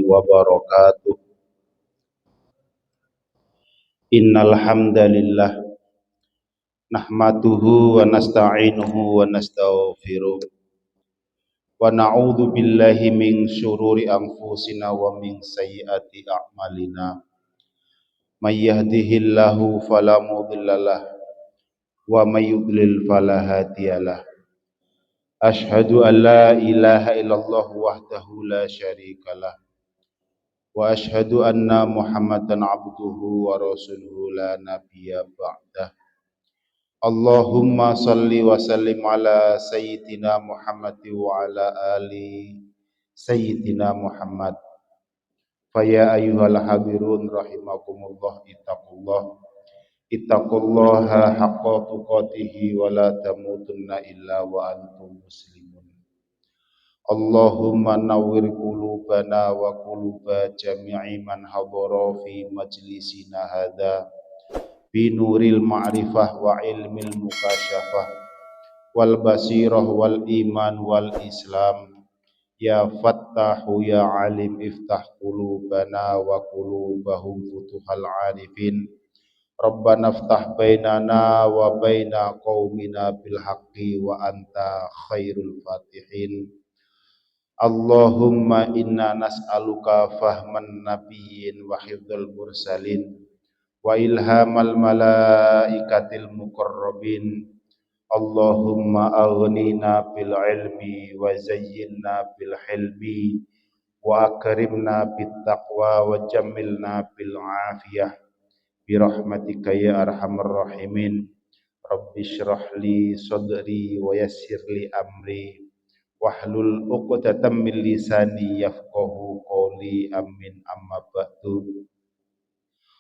wabarakatuh. Innal hamdalillah nahmaduhu wa nasta'inuhu wa nastaghfiruh wa na'udzu billahi min syururi anfusina wa min sayyiati a'malina. May yahdihillahu fala mudhillalah wa may yudlil fala hadiyalah. Asyhadu an la ilaha illallah wahdahu la syarikalah wa asyhadu anna Muhammadan abduhu wa rasuluhu la nabiyya ba'dah. Allahumma salli wa sallim ala sayyidina Muhammad wa ala ali sayyidina Muhammad. Faya ayyuhal hadirun rahimakumullah ittaqullaha haqqa tuqatih wa la tamutunna illa wa antum muslimun. Allahumma nawwir qulubana wa quluba jami'i man hadara fi majlisina hadza bi nuril ma'rifah wa ilmil mukasyafah wal basirah wal iman wal islam. Ya fattahu ya alim iftah qulubana wa qulubahum futuhal arifin. Rabbana ftah bainana wa baina qaumina bil haqqi wa anta khairul fatihin. Allahumma inna nas'aluka fahman nabiyyin wa hifdzal mursalin wa ilhamal malaikatil muqarrabin. Allahumma aghnina bil ilmi wa zayyinna bil hilmi wa akrimna bit taqwa wa jammilna bil afiyah birahmatika ya arhamar rahimin. Rabbi shrah li sadri wa yassir li amri wahlul 'uqdatam min lisani yafqahu qawli. Amin. Amma ba'du.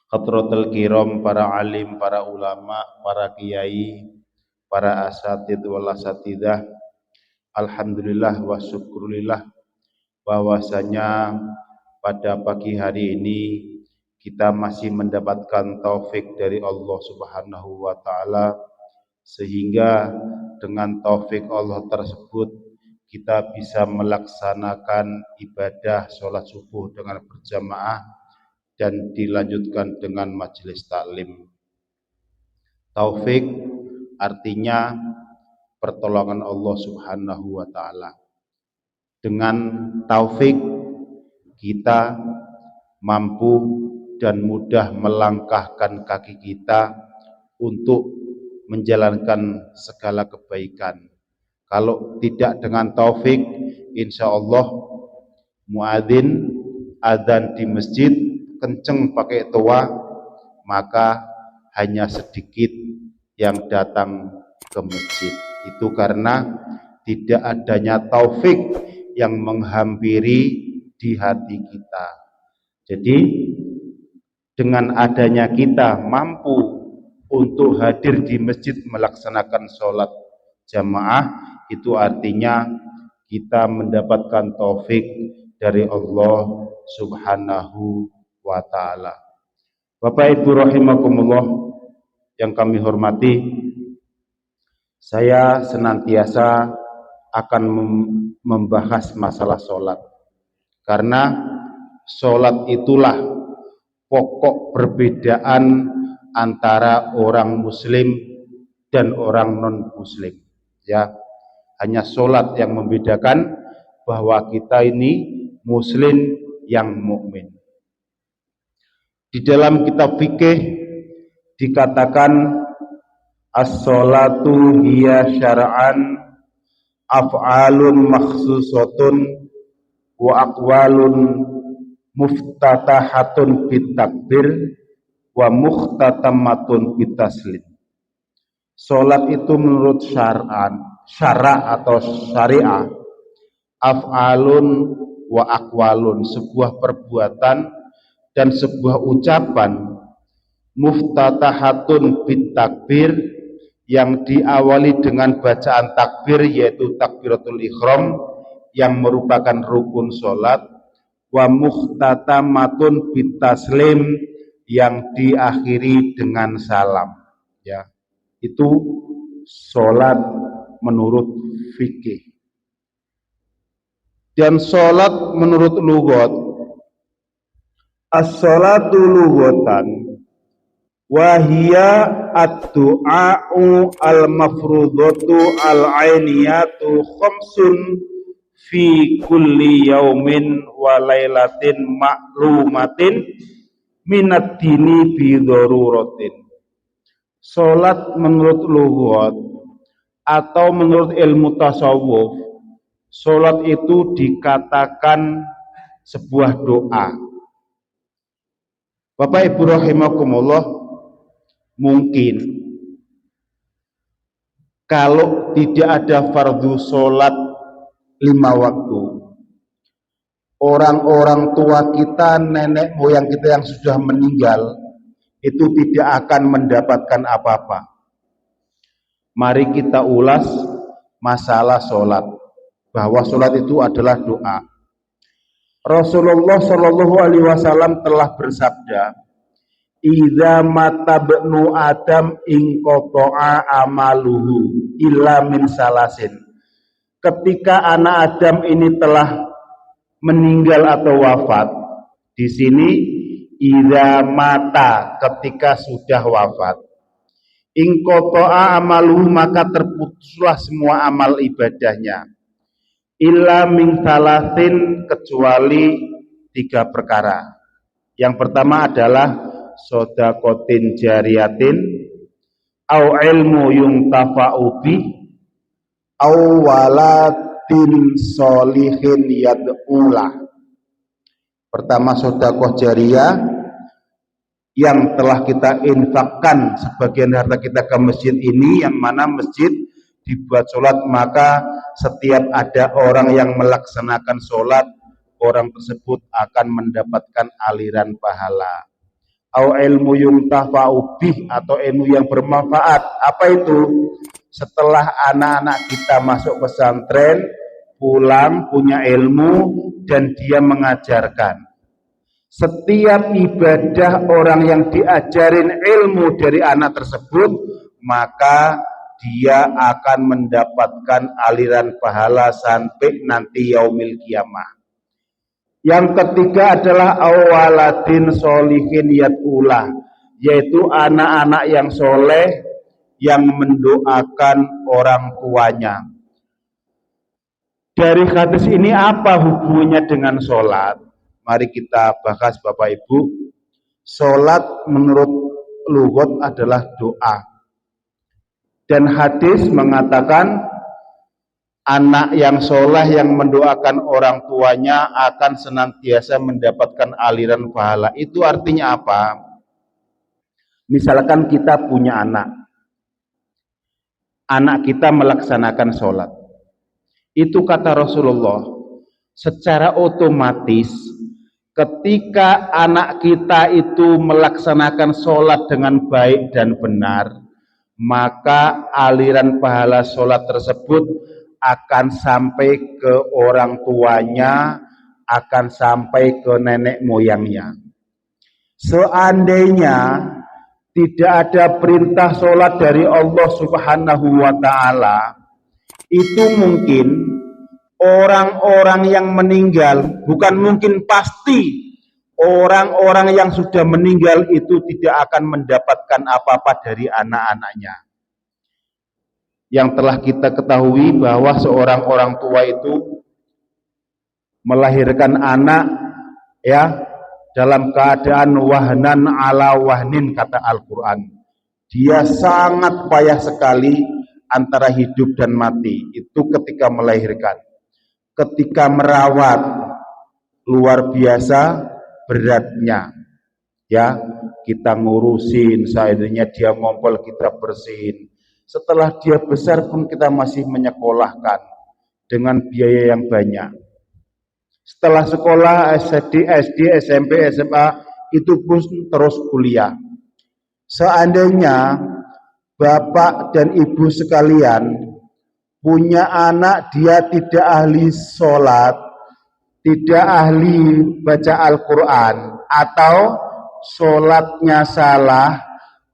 Hadratul kiram, para alim, para ulama, para kiai, para asatid wal asatidah, alhamdulillah wa syukurillah bahwasanya pada pagi hari ini kita masih mendapatkan taufik dari Allah Subhanahu wa taala, sehingga dengan taufik Allah tersebut kita bisa melaksanakan ibadah sholat subuh dengan berjamaah dan dilanjutkan dengan majelis taklim. Taufik artinya pertolongan Allah Subhanahu wa taala. Dengan taufik kita mampu dan mudah melangkahkan kaki kita untuk menjalankan segala kebaikan. Kalau tidak dengan taufik, insya Allah muadzin adzan di masjid kenceng pakai toa, maka hanya sedikit yang datang ke masjid. Itu karena tidak adanya taufik yang menghampiri di hati kita. Jadi dengan adanya kita mampu untuk hadir di masjid melaksanakan sholat jamaah, itu artinya kita mendapatkan taufik dari Allah Subhanahu wa ta'ala. Bapak Ibu rahimakumullah yang kami hormati, saya senantiasa akan membahas masalah sholat, karena sholat itulah pokok perbedaan antara orang muslim dan orang non muslim. Ya, hanya sholat yang membedakan bahwa kita ini muslim yang mukmin. Di dalam kitab fikih dikatakan as-sholatu hiya syar'an af'alun makhsusatun wa aqwalun muftatahatun bitakbir wa mukhtatamatun bitaslim. Salat itu menurut syara atau syariah, af'alun wa aqwalun, sebuah perbuatan dan sebuah ucapan, muftatahatun bitakbir, yang diawali dengan bacaan takbir, yaitu takbiratul ihram yang merupakan rukun salat, wa mukhtatamatun bitaslim, yang diakhiri dengan salam. Ya, itu salat menurut fikih. Dan salat menurut lughat As-sholatu lughatan wa hiya ad-du'a'u al-mafrudatu al-ainiyatu khamsun fi kulli yaumin wa lailatin ma'lumatin minad dini bi daruratin. Salat menurut lughat atau menurut ilmu tasawuf, salat itu dikatakan sebuah doa. Bapak Ibu rahimakumullah, mungkin kalau tidak ada fardu salat 5 waktu, orang-orang tua kita, nenek moyang kita yang sudah meninggal itu tidak akan mendapatkan apa-apa. Mari kita ulas masalah sholat, bahwa sholat itu adalah doa. Rasulullah Shallallahu Alaihi Wasallam telah bersabda, "Idza mata bnu Adam inqata'a amaluhu illa min salasin." Ketika anak Adam ini telah meninggal atau wafat, di sini idza mata, ketika sudah wafat, inqata'a amaluhu, maka terputuslah semua amal ibadahnya, illa min salasin, kecuali 3 perkara. Yang pertama adalah shadaqatin jariyatin, au ilmu yuntafa'u bih, au waladin sholihin yad'ulah. Pertama sedekah jariyah yang telah kita infakkan sebagian harta kita ke masjid ini, yang mana masjid dibuat sholat, maka setiap ada orang yang melaksanakan sholat, orang tersebut akan mendapatkan aliran pahala. Au ilmu yuntafa'u bih, atau ilmu yang bermanfaat. Apa itu? Setelah anak-anak kita masuk pesantren, pulang punya ilmu dan dia mengajarkan. Setiap ibadah orang yang diajarin ilmu dari anak tersebut, maka dia akan mendapatkan aliran pahala sampai nanti yaumil kiamah. Yang ketiga adalah awaladin sholihin yad'ulah, yaitu anak-anak yang soleh yang mendoakan orang tuanya. Dari hadis ini apa hubungannya dengan sholat? Mari kita bahas Bapak Ibu. Sholat menurut lughat adalah doa. Dan hadis mengatakan anak yang soleh yang mendoakan orang tuanya akan senantiasa mendapatkan aliran pahala. Itu artinya apa? Misalkan kita punya anak kita melaksanakan sholat. Itu kata Rasulullah, secara otomatis ketika anak kita itu melaksanakan sholat dengan baik dan benar, maka aliran pahala sholat tersebut akan sampai ke orang tuanya, akan sampai ke nenek moyangnya. Seandainya tidak ada perintah sholat dari Allah Subhanahu wa Ta'ala, itu mungkin orang-orang yang meninggal, bukan mungkin, pasti orang-orang yang sudah meninggal itu tidak akan mendapatkan apa-apa dari anak-anaknya. Yang telah kita ketahui bahwa seorang orang tua itu melahirkan anak ya dalam keadaan wahnan ala wahnin, kata Al-Quran. Dia sangat payah sekali antara hidup dan mati, itu ketika melahirkan. Ketika merawat, luar biasa beratnya. Ya, kita ngurusin, seadanya dia ngompol kita bersihin. Setelah dia besar pun kita masih menyekolahkan dengan biaya yang banyak. Setelah sekolah SD, SMP, SMA, itu pun terus kuliah. Seandainya Bapak dan Ibu sekalian punya anak, dia tidak ahli sholat, tidak ahli baca Al-Quran, atau sholatnya salah,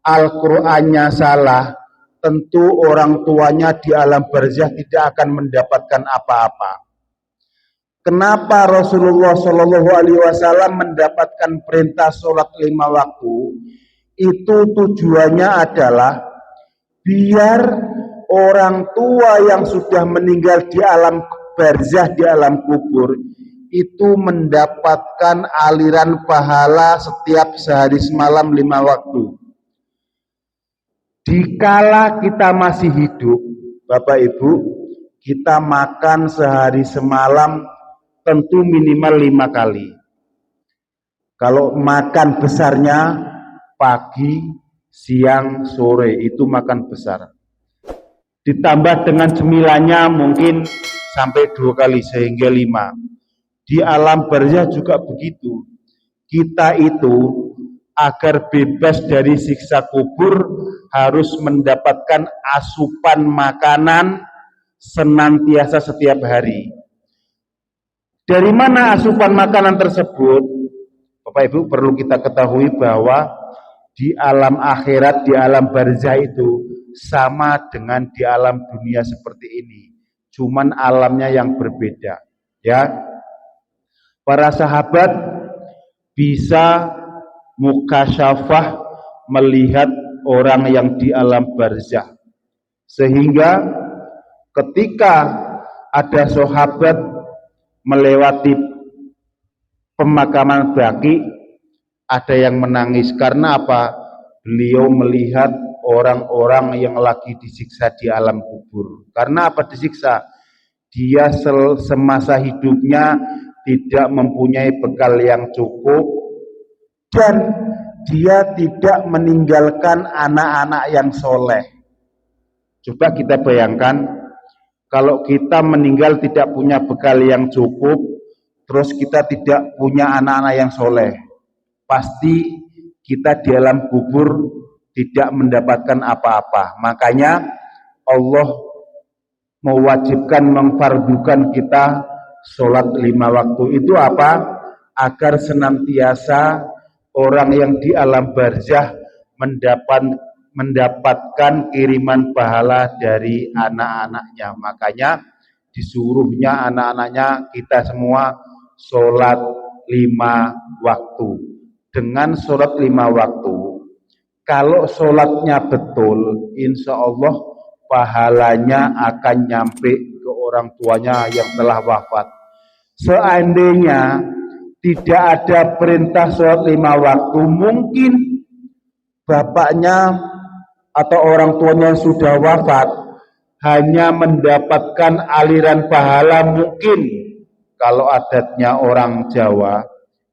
Al-Qurannya salah, tentu orang tuanya di alam barzah tidak akan mendapatkan apa-apa. Kenapa Rasulullah Shallallahu Alaihi Wasallam mendapatkan perintah sholat 5 waktu? Itu tujuannya adalah biar orang tua yang sudah meninggal di alam barzah, di alam kubur, itu mendapatkan aliran pahala setiap sehari semalam 5 waktu. Dikala kita masih hidup, Bapak Ibu, kita makan sehari semalam tentu minimal 5 kali. Kalau makan besarnya pagi, siang, sore, itu makan besar. Ditambah dengan cemilannya mungkin sampai 2 kali sehingga 5. Di alam barzah juga begitu. Kita itu agar bebas dari siksa kubur harus mendapatkan asupan makanan senantiasa setiap hari. Dari mana asupan makanan tersebut? Bapak Ibu, perlu kita ketahui bahwa di alam akhirat, di alam barzah itu sama dengan di alam dunia seperti ini. Cuman alamnya yang berbeda, ya. Para sahabat bisa mukasyafah melihat orang yang di alam barzah. Sehingga ketika ada sahabat melewati pemakaman baki, ada yang menangis. Karena apa? Beliau melihat orang-orang yang lagi disiksa di alam kubur. Karena apa disiksa? Dia semasa hidupnya tidak mempunyai bekal yang cukup, dan dia tidak meninggalkan anak-anak yang soleh. Coba kita bayangkan, kalau kita meninggal tidak punya bekal yang cukup, terus kita tidak punya anak-anak yang soleh, pasti kita di alam kubur tidak mendapatkan apa-apa. Makanya Allah mewajibkan, mengfardukan kita sholat 5 waktu. Itu apa? Agar senantiasa orang yang di alam barzah mendapatkan kiriman pahala dari anak-anaknya. Makanya disuruhnya anak-anaknya kita semua sholat 5 waktu. Dengan sholat 5 waktu, kalau sholatnya betul, insya Allah pahalanya akan nyampe ke orang tuanya yang telah wafat. Seandainya tidak ada perintah sholat 5 waktu, mungkin bapaknya atau orang tuanya yang sudah wafat hanya mendapatkan aliran pahala, mungkin kalau adatnya orang Jawa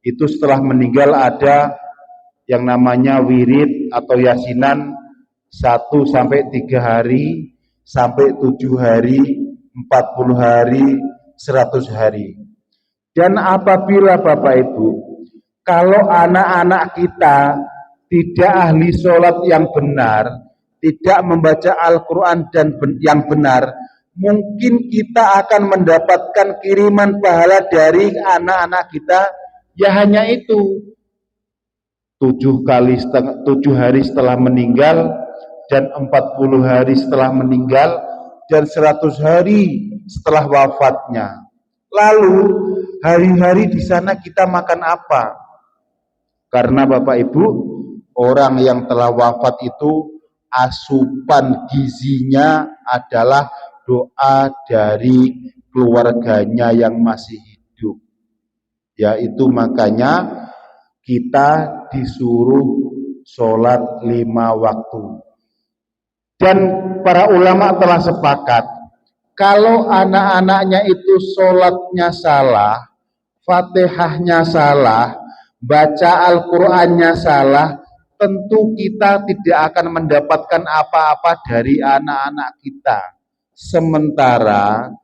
itu setelah meninggal ada yang namanya wirid atau yasinan 1-3 hari, sampai 7 hari, 40 hari, 100 hari. Dan apabila Bapak Ibu, kalau anak-anak kita tidak ahli sholat yang benar, tidak membaca Al-Quran dan yang benar, mungkin kita akan mendapatkan kiriman pahala dari anak-anak kita, ya hanya itu 7 hari setelah meninggal, dan 40 hari setelah meninggal, dan 100 hari setelah wafatnya. Lalu hari-hari di sana kita makan apa? Karena Bapak Ibu, orang yang telah wafat itu asupan gizinya adalah doa dari keluarganya yang masih hidup. Yaitu makanya kita disuruh sholat 5 waktu. Dan para ulama telah sepakat, kalau anak-anaknya itu sholatnya salah, Fatihahnya salah, baca Al-Qur'annya salah, tentu kita tidak akan mendapatkan apa-apa dari anak-anak kita. Sementara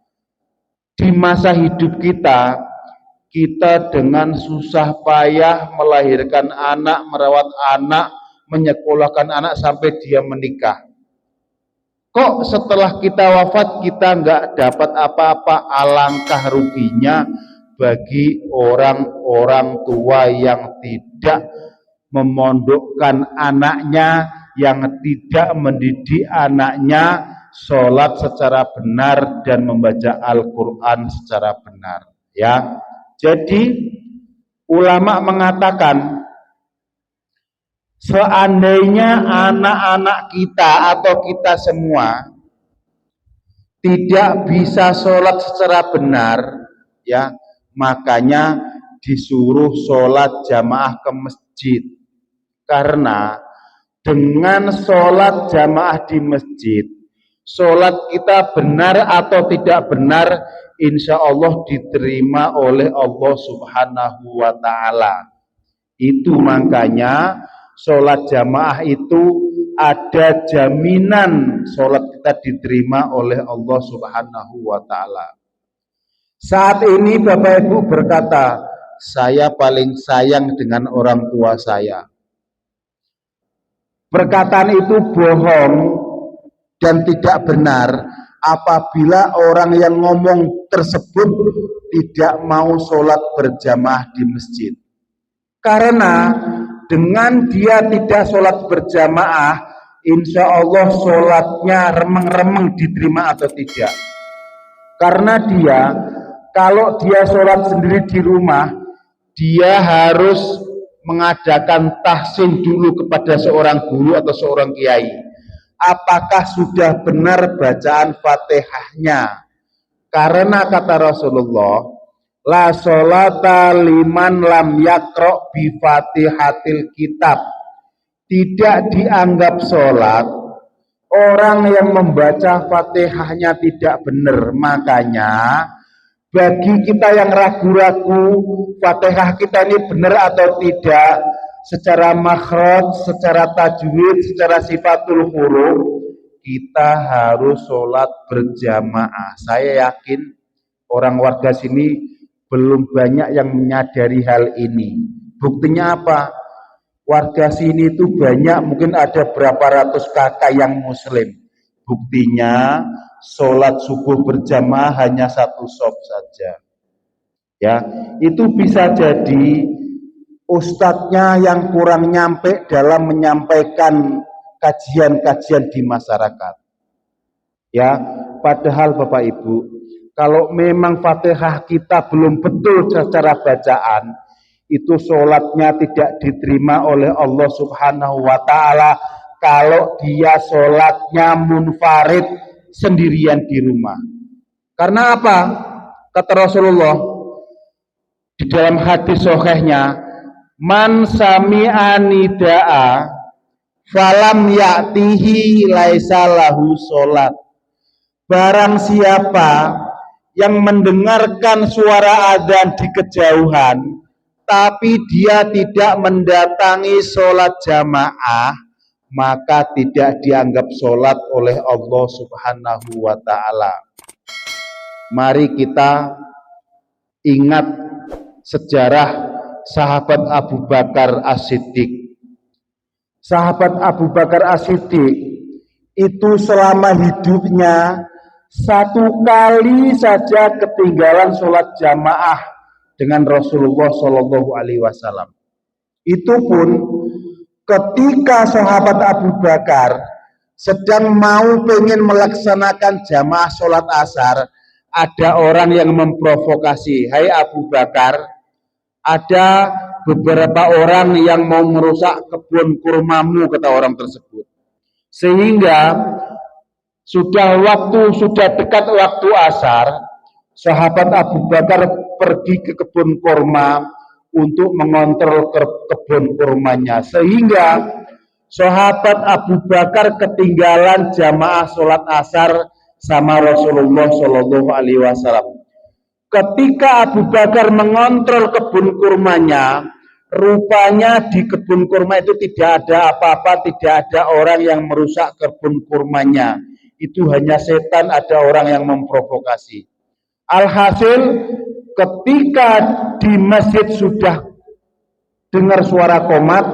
di masa hidup kita dengan susah payah melahirkan anak, merawat anak, menyekolahkan anak sampai dia menikah. Kok setelah kita wafat kita nggak dapat apa-apa? Alangkah ruginya bagi orang-orang tua yang tidak memondokkan anaknya, yang tidak mendidik anaknya sholat secara benar dan membaca Al-Quran secara benar. Ya. Jadi ulama mengatakan seandainya anak-anak kita atau kita semua tidak bisa sholat secara benar, ya, makanya disuruh sholat jamaah ke masjid. Karena dengan sholat jamaah di masjid, sholat kita benar atau tidak benar, insya Allah diterima oleh Allah Subhanahu wa Ta'ala. Itu makanya sholat jamaah itu ada jaminan sholat kita diterima oleh Allah Subhanahu wa Ta'ala. Saat ini Bapak Ibu berkata, saya paling sayang dengan orang tua saya. Perkataan itu bohong dan tidak benar apabila orang yang ngomong tersebut tidak mau sholat berjamaah di masjid. Karena dengan dia tidak sholat berjamaah, insya Allah sholatnya remeng-remeng diterima atau tidak. Karena kalau dia sholat sendiri di rumah, dia harus mengadakan tahsin dulu kepada seorang guru atau seorang kiai. Apakah sudah benar bacaan Fatihahnya? Karena kata Rasulullah, la sholata liman lam yakro bi fatihatil kitab. Tidak dianggap sholat orang yang membaca Fatihahnya tidak benar. Makanya bagi kita yang ragu-ragu Fatihah kita ini benar atau tidak, secara makhraj, secara tajwid, secara sifatul huruf, kita harus sholat berjamaah. Saya yakin orang warga sini belum banyak yang menyadari hal ini. Buktinya apa? Warga sini itu banyak, mungkin ada berapa ratus kakak yang muslim. Buktinya sholat subuh berjamaah hanya satu shop saja. Ya, itu bisa jadi ustadznya yang kurang nyampe dalam menyampaikan kajian-kajian di masyarakat. Ya, padahal Bapak Ibu, kalau memang Fatihah kita belum betul secara bacaan, itu sholatnya tidak diterima oleh Allah Subhanahu wa Ta'ala kalau dia sholatnya munfarid sendirian di rumah. Karena apa? Kata Rasulullah di dalam hadis sahihnya, man sami'a nida'a falam ya'tihi laisa lahu sholat. Barang siapa yang mendengarkan suara adzan di kejauhan tapi dia tidak mendatangi sholat jamaah, maka tidak dianggap sholat oleh Allah Subhanahu wa Ta'ala. Mari kita ingat sejarah sahabat Abu Bakar As-Siddiq. Sahabat Abu Bakar As-Siddiq itu selama hidupnya satu kali saja ketinggalan sholat jamaah dengan Rasulullah Shallallahu Alaihi Wasallam. Itu pun ketika sahabat Abu Bakar sedang mau pengen melaksanakan jamaah sholat asar, ada orang yang memprovokasi, hai Abu Bakar, ada beberapa orang yang mau merusak kebun kurmamu, kata orang tersebut. Sehingga sudah dekat waktu asar, sahabat Abu Bakar pergi ke kebun kurma untuk mengontrol kebun kurmanya, sehingga sahabat Abu Bakar ketinggalan jamaah sholat asar sama Rasulullah Shallallahu Alaihi Wasallam. Ketika Abu Bakar mengontrol kebun kurmanya, rupanya di kebun kurma itu tidak ada apa-apa, tidak ada orang yang merusak kebun kurmanya. Itu hanya setan, ada orang yang memprovokasi. Alhasil ketika di masjid sudah dengar suara qomat,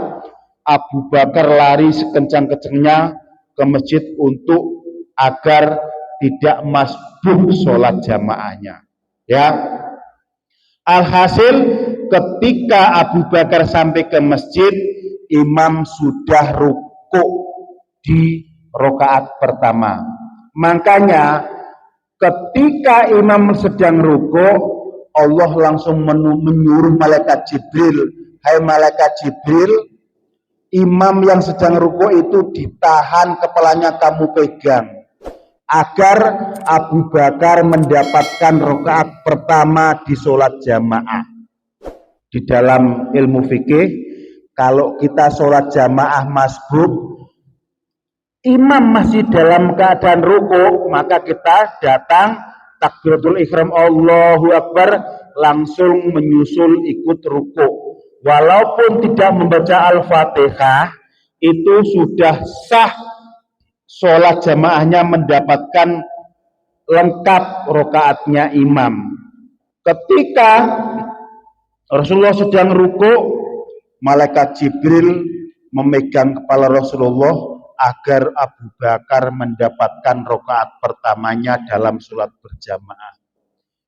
Abu Bakar lari sekencang-kencangnya ke masjid untuk agar tidak masbuk sholat jamaahnya. Ya, alhasil ketika Abu Bakar sampai ke masjid, imam sudah rukuk di rakaat pertama. Makanya ketika imam sedang rukuk, Allah langsung menyuruh malaikat Jibril, hai malaikat Jibril, imam yang sedang ruku itu ditahan kepalanya, kamu pegang, agar Abu Bakar mendapatkan rakaat pertama di sholat jamaah. Di dalam ilmu fikih, kalau kita sholat jamaah masbuk, imam masih dalam keadaan ruku, maka kita datang takbiratul ihram Allahu Akbar, langsung menyusul ikut ruku. Walaupun tidak membaca Al-Fatihah, itu sudah sah sholat jamaahnya, mendapatkan lengkap rakaatnya imam. Ketika Rasulullah sedang ruku, malaikat Jibril memegang kepala Rasulullah agar Abu Bakar mendapatkan rakaat pertamanya dalam sholat berjamaah.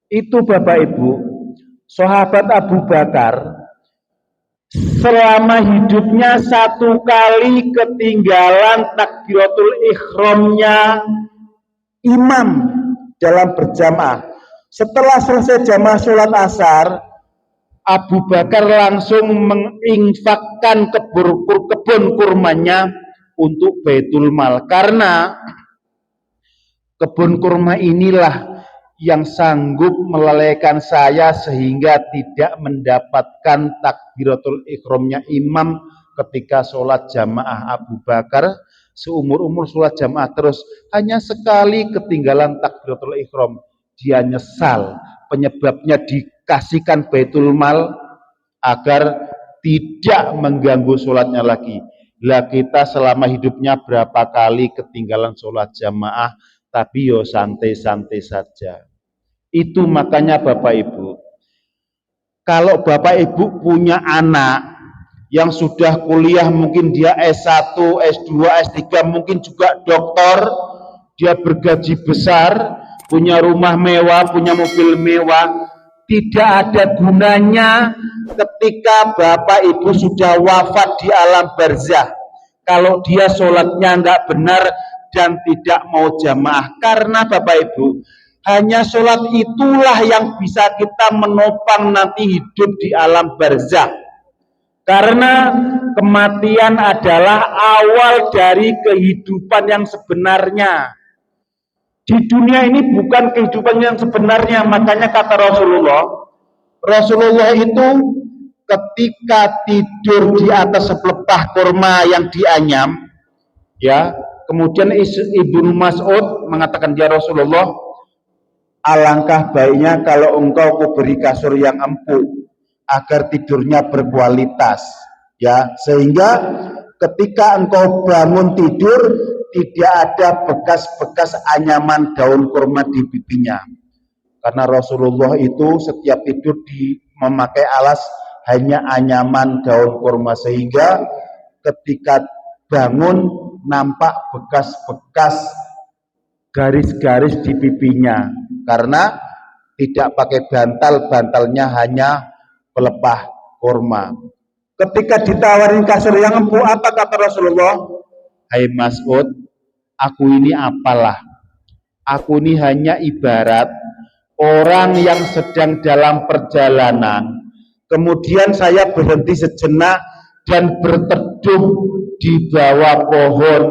Itu Bapak Ibu, sahabat Abu Bakar selama hidupnya satu kali ketinggalan takbiratul ihramnya imam dalam berjamaah. Setelah selesai jamaah sholat asar, Abu Bakar langsung menginfakkan kebun kurmanya untuk Baitul Mal, karena kebun kurma inilah yang sanggup melalaikan saya sehingga tidak mendapatkan takbiratul ihramnya imam ketika sholat jamaah. Abu Bakar seumur-umur sholat jamaah terus, hanya sekali ketinggalan takbiratul ihram, dia nyesal, penyebabnya dikasihkan Baitul Mal agar tidak mengganggu sholatnya lagi. Lah kita selama hidupnya berapa kali ketinggalan sholat jamaah, tapi yo santai-santai saja. Itu makanya Bapak Ibu, kalau Bapak Ibu punya anak yang sudah kuliah, mungkin dia S1, S2, S3, mungkin juga doktor, dia bergaji besar, punya rumah mewah, punya mobil mewah, tidak ada gunanya ketika Bapak Ibu sudah wafat di alam barzah kalau dia sholatnya nggak benar dan tidak mau jamaah. Karena Bapak Ibu, hanya sholat itulah yang bisa kita menopang nanti hidup di alam barzah. Karena kematian adalah awal dari kehidupan yang sebenarnya. Di dunia ini bukan kehidupan yang sebenarnya. Makanya kata Rasulullah itu ketika tidur di atas sepelepah kurma yang dianyam, ya, kemudian Ibnu Mas'ud mengatakan, ya Rasulullah, alangkah baiknya kalau engkau kuberi kasur yang empuk agar tidurnya berkualitas, ya, sehingga ketika engkau bangun tidur tidak ada bekas-bekas anyaman daun kurma di pipinya. Karena Rasulullah itu setiap tidur memakai alas hanya anyaman daun kurma, sehingga ketika bangun nampak bekas-bekas garis-garis di pipinya, karena tidak pakai bantal, bantalnya hanya pelepah kurma. Ketika ditawarin kasur yang empuk, apa kata Rasulullah? Hai Mas'ud, aku ini apalah? Aku ini hanya ibarat orang yang sedang dalam perjalanan, kemudian saya berhenti sejenak dan berteduh di bawah pohon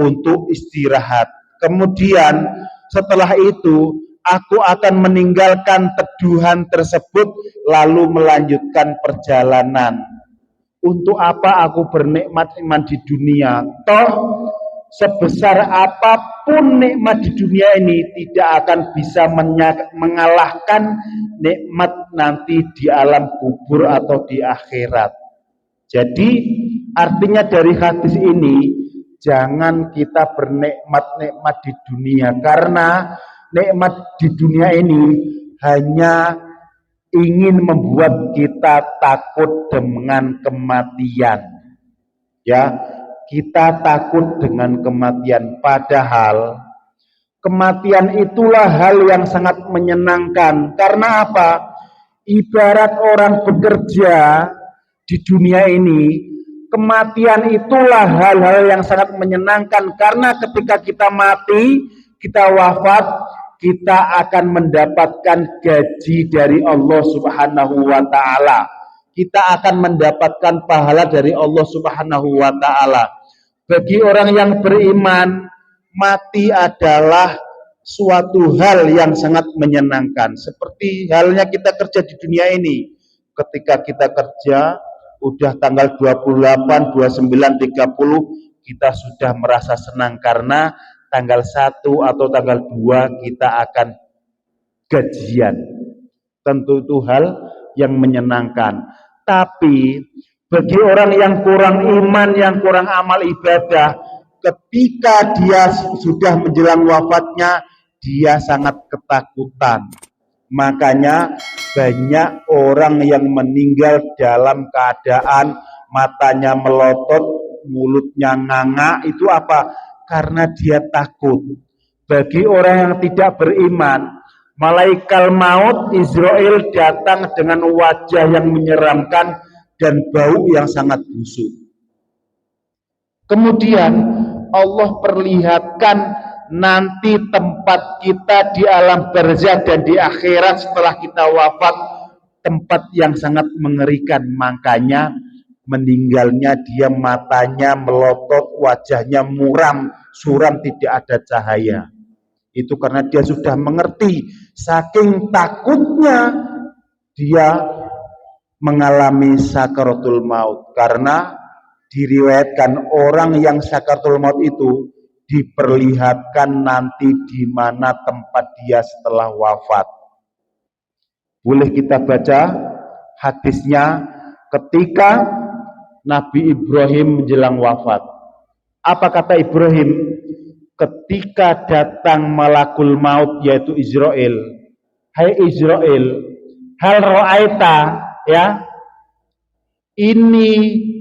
untuk istirahat. Kemudian setelah itu aku akan meninggalkan teduhan tersebut lalu melanjutkan perjalanan. Untuk apa aku bernikmat-nikmat di dunia? Toh sebesar apapun nikmat di dunia ini tidak akan bisa mengalahkan nikmat nanti di alam kubur atau di akhirat. Jadi artinya dari hadis ini, jangan kita bernikmat-nikmat di dunia, karena nikmat di dunia ini hanya ingin membuat kita takut dengan kematian. Ya, kita takut dengan kematian, padahal kematian itulah hal yang sangat menyenangkan. Karena apa? Ibarat orang bekerja di dunia ini, kematian itulah hal-hal yang sangat menyenangkan, karena ketika kita mati, kita wafat, kita akan mendapatkan gaji dari Allah Subhanahu wa taala. Kita akan mendapatkan pahala dari Allah Subhanahu wa taala. Bagi orang yang beriman, mati adalah suatu hal yang sangat menyenangkan. Seperti halnya kita kerja di dunia ini. Ketika kita kerja, udah tanggal 28, 29, 30, kita sudah merasa senang karena tanggal 1 atau tanggal 2 kita akan gajian. Tentu itu hal yang menyenangkan. Tapi bagi orang yang kurang iman, yang kurang amal ibadah, ketika dia sudah menjelang wafatnya, dia sangat ketakutan. Makanya banyak orang yang meninggal dalam keadaan matanya melotot, mulutnya nganga. Itu apa? Karena dia takut. Bagi orang yang tidak beriman, malaikat maut Israel datang dengan wajah yang menyeramkan dan bau yang sangat busuk. Kemudian Allah perlihatkan nanti tempat kita di alam barzah dan di akhirat setelah kita wafat, tempat yang sangat mengerikan. Makanya meninggalnya dia matanya melotot, wajahnya muram, suram, tidak ada cahaya. Itu karena dia sudah mengerti, saking takutnya dia mengalami sakaratul maut. Karena diriwayatkan orang yang sakaratul maut itu diperlihatkan nanti di mana tempat dia setelah wafat. Boleh kita baca hadisnya ketika Nabi Ibrahim menjelang wafat. Apa kata Ibrahim? Ketika datang malakul maut yaitu Israel. Hai Israel, hal ra'aita, ya, ini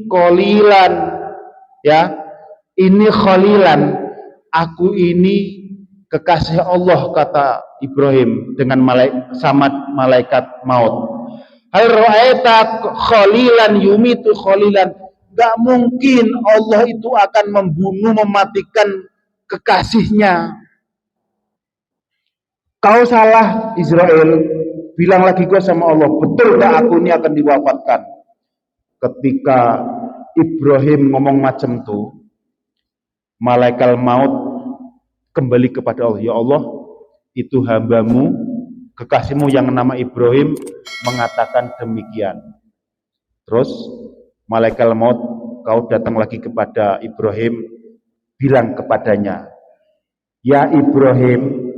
khalilan, ya, ini khalilan, aku ini kekasih Allah, kata Ibrahim dengan sama malaikat maut. Hal ra'aita khalilan yumitu khalilan, gak mungkin Allah itu akan membunuh, mematikan kekasihnya. Kau salah Israel, bilang lagi gue sama Allah, betul gak aku ini akan diwafatkan? Ketika Ibrahim ngomong macam itu, malaikat maut kembali kepada Allah. Ya Allah, itu hambamu, kekasihmu yang nama Ibrahim mengatakan demikian. Terus malaikat maut kau datang lagi kepada Ibrahim, bilang kepadanya, ya Ibrahim,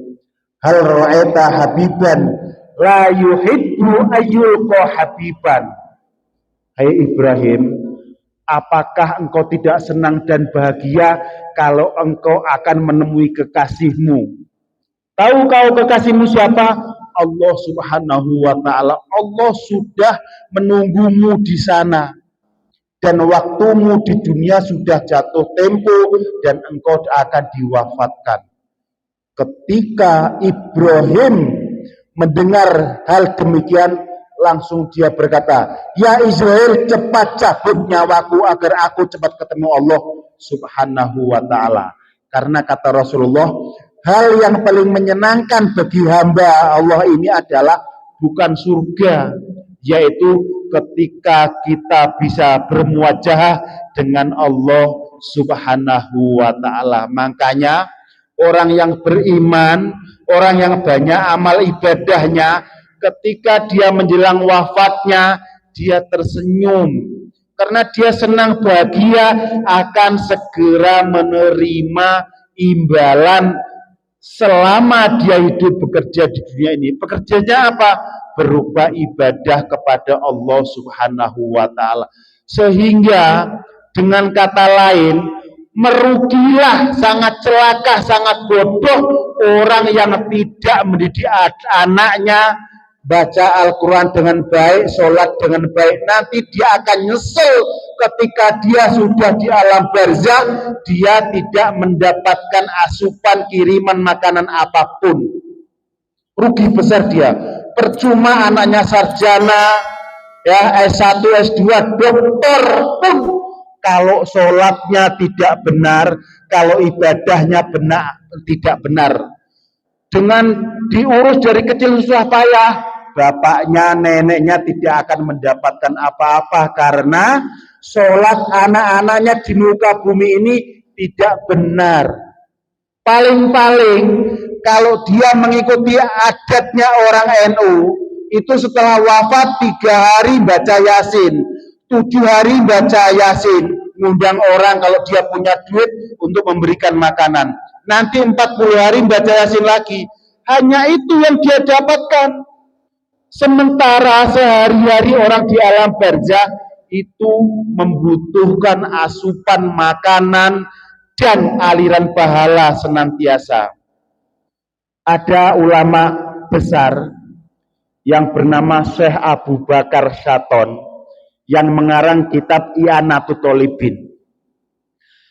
hal ra'aita habiban la yuhibbu ayyulqa habiban. Hai Ibrahim, apakah engkau tidak senang dan bahagia kalau engkau akan menemui kekasihmu? Tahu kau kekasihmu siapa? Allah Subhanahu wa taala. Allah sudah menunggumu di sana. Dan waktumu di dunia sudah jatuh tempo dan engkau akan diwafatkan. Ketika Ibrahim mendengar hal demikian, langsung dia berkata, ya Israel, cepat cabut nyawaku agar aku cepat ketemu Allah Subhanahu wa ta'ala. Karena kata Rasulullah, hal yang paling menyenangkan bagi hamba Allah ini adalah bukan surga, yaitu ketika kita bisa bermuajahah dengan Allah Subhanahu wa ta'ala. Makanya orang yang beriman, orang yang banyak amal ibadahnya, ketika dia menjelang wafatnya, dia tersenyum karena dia senang bahagia akan segera menerima imbalan selama dia hidup bekerja di dunia ini. Pekerjaannya apa? Berupa ibadah kepada Allah Subhanahu wa ta'ala. Sehingga dengan kata lain, merugilah, sangat celaka, sangat bodoh orang yang tidak mendidik anaknya baca Al-Quran dengan baik, sholat dengan baik. Nanti dia akan nyesel ketika dia sudah di alam barzah, dia tidak mendapatkan asupan kiriman makanan apapun. Rugi besar dia. Percuma anaknya sarjana, ya, S1, S2, dokter pun kalau sholatnya tidak benar, kalau ibadahnya tidak benar, dengan diurus dari kecil susah payah, bapaknya, neneknya tidak akan mendapatkan apa-apa karena sholat anak-anaknya di muka bumi ini tidak benar. Paling-paling kalau dia mengikuti adatnya orang NU, itu setelah wafat 3 hari baca Yasin, 7 hari baca Yasin, ngundang orang kalau dia punya duit untuk memberikan makanan. Nanti 40 hari baca Yasin lagi. Hanya itu yang dia dapatkan. Sementara sehari-hari orang di alam barzah itu membutuhkan asupan makanan dan aliran pahala senantiasa. Ada ulama besar yang bernama Syekh Abu Bakar Syaton yang mengarang kitab I'anatul Thalibin.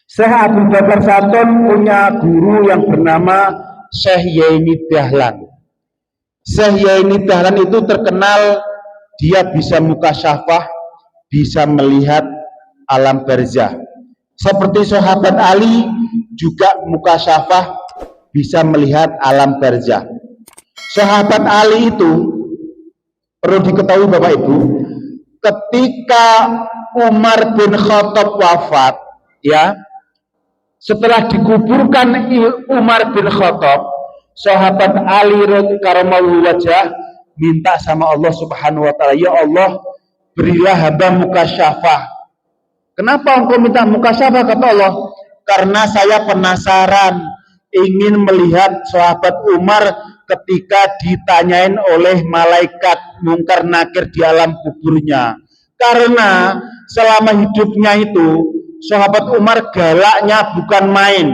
Syekh Abu Bakar Syaton punya guru yang bernama Syekh Yaini Dahlan. Syekh Yaini Dahlan itu terkenal dia bisa mukasyafah, bisa melihat alam barzah. Seperti sahabat Ali juga mukasyafah, bisa melihat alam barzah. Sahabat Ali itu perlu diketahui Bapak Ibu, ketika Umar bin Khattab wafat, ya, setelah dikuburkan Umar bin Khattab, sahabat Ali karamallahu wajah minta sama Allah Subhanahu wa taala, ya Allah, berilah hamba mukasyafah. Kenapa engkau minta mukasyafah? Kata Allah, karena saya penasaran ingin melihat sahabat Umar ketika ditanyain oleh malaikat mungkar nakir di alam kuburnya. Karena selama hidupnya itu sahabat Umar galaknya bukan main.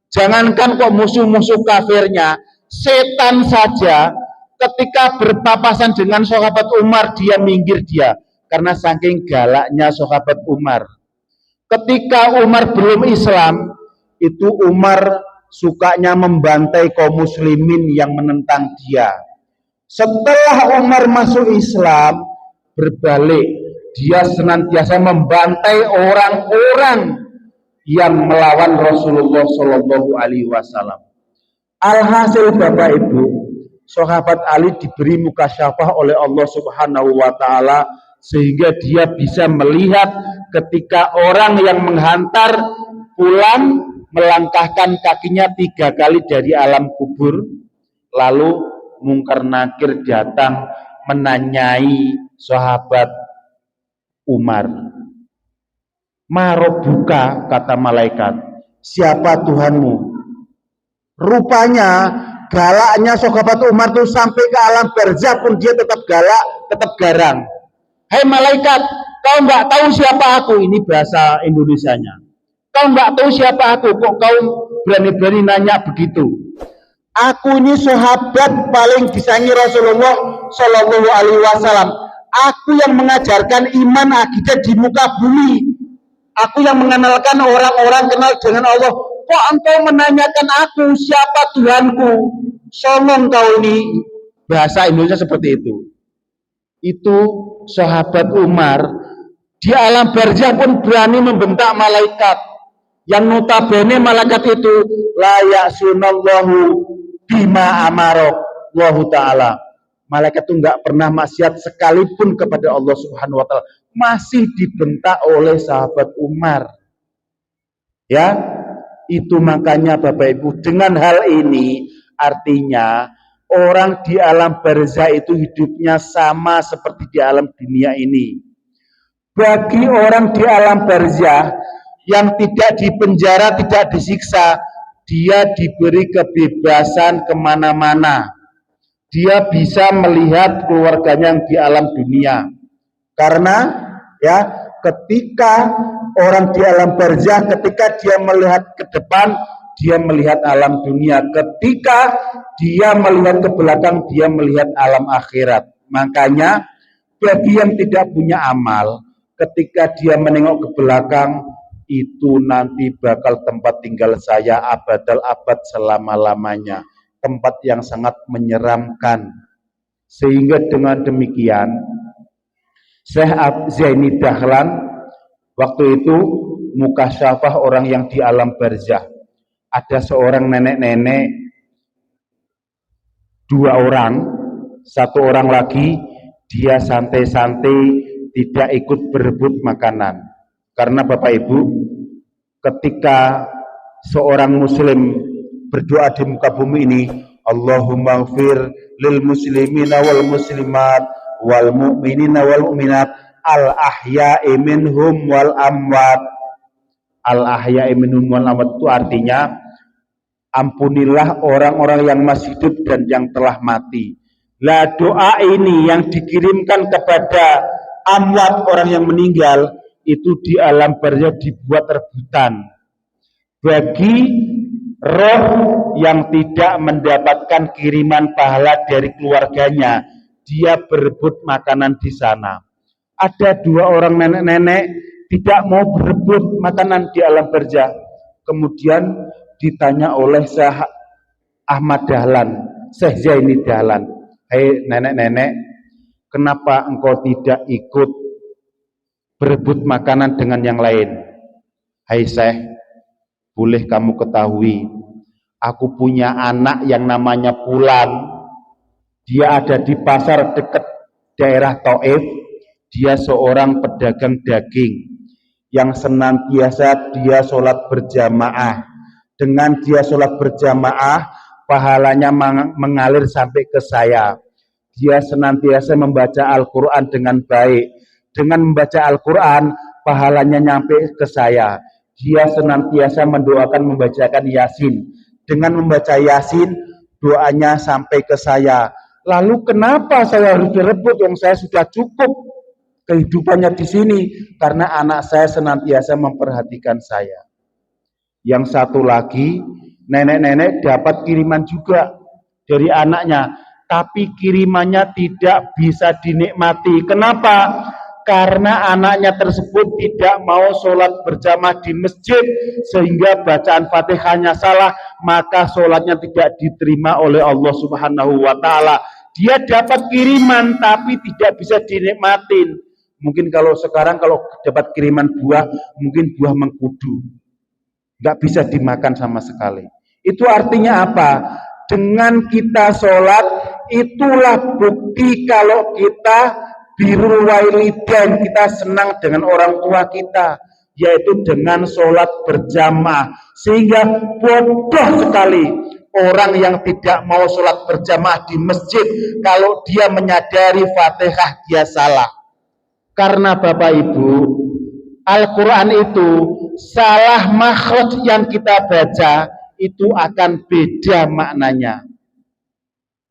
Jangankan kok musuh-musuh kafirnya, setan saja ketika berpapasan dengan sahabat Umar dia minggir dia, karena saking galaknya sahabat Umar. Ketika Umar belum Islam, itu Umar sukanya membantai kaum muslimin yang menentang dia. Setelah Umar masuk Islam, berbalik, dia senantiasa membantai orang-orang yang melawan Rasulullah Shallallahu Alaihi Wasallam. Alhasil Bapak Ibu, sahabat Ali diberi mukasyafah oleh Allah Subhanahu Wa Taala sehingga dia bisa melihat ketika orang yang menghantar pulang melangkahkan kakinya 3 kali dari alam kubur, lalu mungkar nakir datang menanyai sahabat Umar. Marobuka, kata malaikat, siapa Tuhanmu? Rupanya galaknya sahabat Umar tuh sampai ke alam barzah pun dia tetap galak, tetap garang. Hai malaikat, kau nggak tahu siapa aku? Ini bahasa Indonesianya. Kau nggak tahu siapa aku, kok kau berani-berani nanya begitu? Aku ini sahabat paling disayangi Rasulullah Shallallahu Alaihi Wasallam. Aku yang mengajarkan iman akidah di muka bumi. Aku yang mengenalkan orang-orang kenal dengan Allah. Kok engkau menanyakan aku siapa Tuhanku? Songong kau ini. Bahasa Indonesia seperti itu. Itu sahabat Umar di alam barzah pun berani membentak malaikat. Yang notabene malaikat itu la ya'sunallahu bima amarok Allahu ta'ala. Malaikat itu enggak pernah maksiat sekalipun kepada Allah Subhanahu wa taala, masih dibentak oleh sahabat Umar. Ya, itu makanya Bapak Ibu, dengan hal ini artinya orang di alam barzah itu hidupnya sama seperti di alam dunia ini. Bagi orang di alam barzah yang tidak dipenjara, tidak disiksa, dia diberi kebebasan kemana-mana. Dia bisa melihat keluarganya yang di alam dunia. Karena ya, ketika orang di alam barzah, ketika dia melihat ke depan, dia melihat alam dunia. Ketika dia melihat ke belakang, dia melihat alam akhirat. Makanya bagi yang tidak punya amal, ketika dia menengok ke belakang, itu nanti bakal tempat tinggal saya abadal abad selama-lamanya. Tempat yang sangat menyeramkan. Sehingga dengan demikian Syekh Zaini Dahlan waktu itu mukasyafah orang yang di alam barzah. Ada seorang nenek-nenek dua orang, satu orang lagi dia santai-santai tidak ikut berebut makanan. Karena Bapak Ibu, ketika seorang muslim berdoa di muka bumi ini, Allahumma gfir lil muslimina wal muslimat wal mu'minina wal mu'minat al ahya'i minhum wal amwat. Al ahya'i minhum wal amwat itu artinya ampunilah orang-orang yang masih hidup dan yang telah mati. Lah doa ini yang dikirimkan kepada amwat, orang yang meninggal, itu di alam barzah dibuat rebutan bagi roh yang tidak mendapatkan kiriman pahala dari keluarganya. Dia berebut makanan di sana. Ada dua orang nenek-nenek tidak mau berebut makanan di alam barzah. Kemudian ditanya oleh Syekh Ahmad Dahlan, Syekh Zaini Dahlan, "Hei nenek-nenek, kenapa engkau tidak ikut berebut makanan dengan yang lain?" "Hai Syekh, boleh kamu ketahui, aku punya anak yang namanya Pulan. Dia ada di pasar dekat daerah Taif. Dia seorang pedagang daging yang senantiasa dia sholat berjamaah. Dengan dia sholat berjamaah, pahalanya mengalir sampai ke saya. Dia senantiasa membaca Al-Quran dengan baik. Dengan membaca Al-Quran, pahalanya nyampe ke saya. Dia senantiasa mendoakan membacakan Yasin. Dengan membaca Yasin, doanya sampai ke saya. Lalu kenapa saya harus direbut yang saya sudah cukup kehidupannya di sini? Karena anak saya senantiasa memperhatikan saya." Yang satu lagi, nenek-nenek dapat kiriman juga dari anaknya, tapi kirimannya tidak bisa dinikmati. Kenapa? Karena anaknya tersebut tidak mau sholat berjamaah di masjid, sehingga bacaan Fatihahnya salah, maka sholatnya tidak diterima oleh Allah Subhanahu wa Ta'ala. Dia dapat kiriman tapi tidak bisa dinikmatin. Mungkin kalau sekarang kalau dapat kiriman buah, mungkin buah mengkudu, nggak bisa dimakan sama sekali. Itu artinya apa? Dengan kita sholat, itulah bukti kalau kita birrul walidain, kita senang dengan orang tua kita, yaitu dengan sholat berjamaah. Sehingga bodoh sekali orang yang tidak mau sholat berjamaah di masjid kalau dia menyadari Fatihah dia salah. Karena Bapak Ibu, Al-Quran itu salah makhraj yang kita baca itu akan beda maknanya.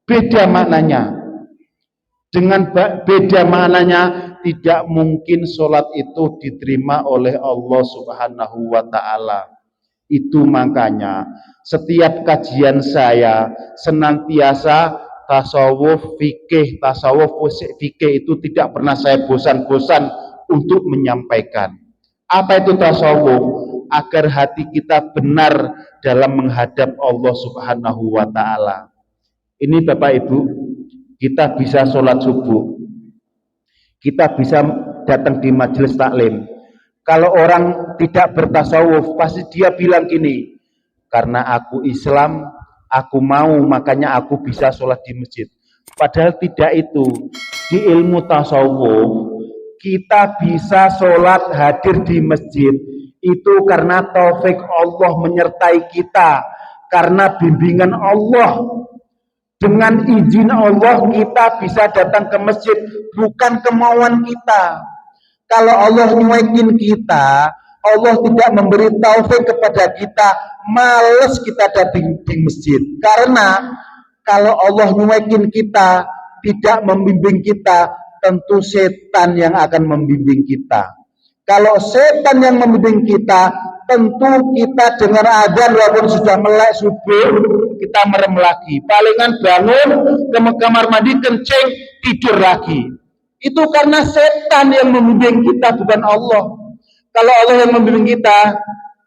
Beda maknanya. Dengan beda maknanya, tidak mungkin sholat itu diterima oleh Allah Subhanahu wa Ta'ala. Itu makanya setiap kajian saya senantiasa tasawuf fikih itu tidak pernah saya bosan-bosan untuk menyampaikan. Apa itu tasawuf? Agar hati kita benar dalam menghadap Allah Subhanahu wa Ta'ala. Ini Bapak Ibu, kita bisa sholat subuh, kita bisa datang di majelis taklim. Kalau orang tidak bertasawuf, pasti dia bilang gini, karena aku Islam, aku mau, makanya aku bisa sholat di masjid. Padahal tidak itu. Di ilmu tasawuf, kita bisa sholat hadir di masjid, itu karena taufik Allah menyertai kita, karena bimbingan Allah. Dengan izin Allah kita bisa datang ke masjid, bukan kemauan kita. Kalau Allah nyuekin kita, Allah tidak memberi taufik kepada kita, males kita datang di masjid. Karena kalau Allah nyuekin kita, tidak membimbing kita, tentu setan yang akan membimbing kita. Kalau setan yang membimbing kita, tentu kita dengar adzan walaupun sudah melek subuh, kita merem lagi. Palingan bangun ke kamar mandi, kencing, tidur lagi. Itu karena setan yang membimbing kita, bukan Allah. Kalau Allah yang membimbing kita,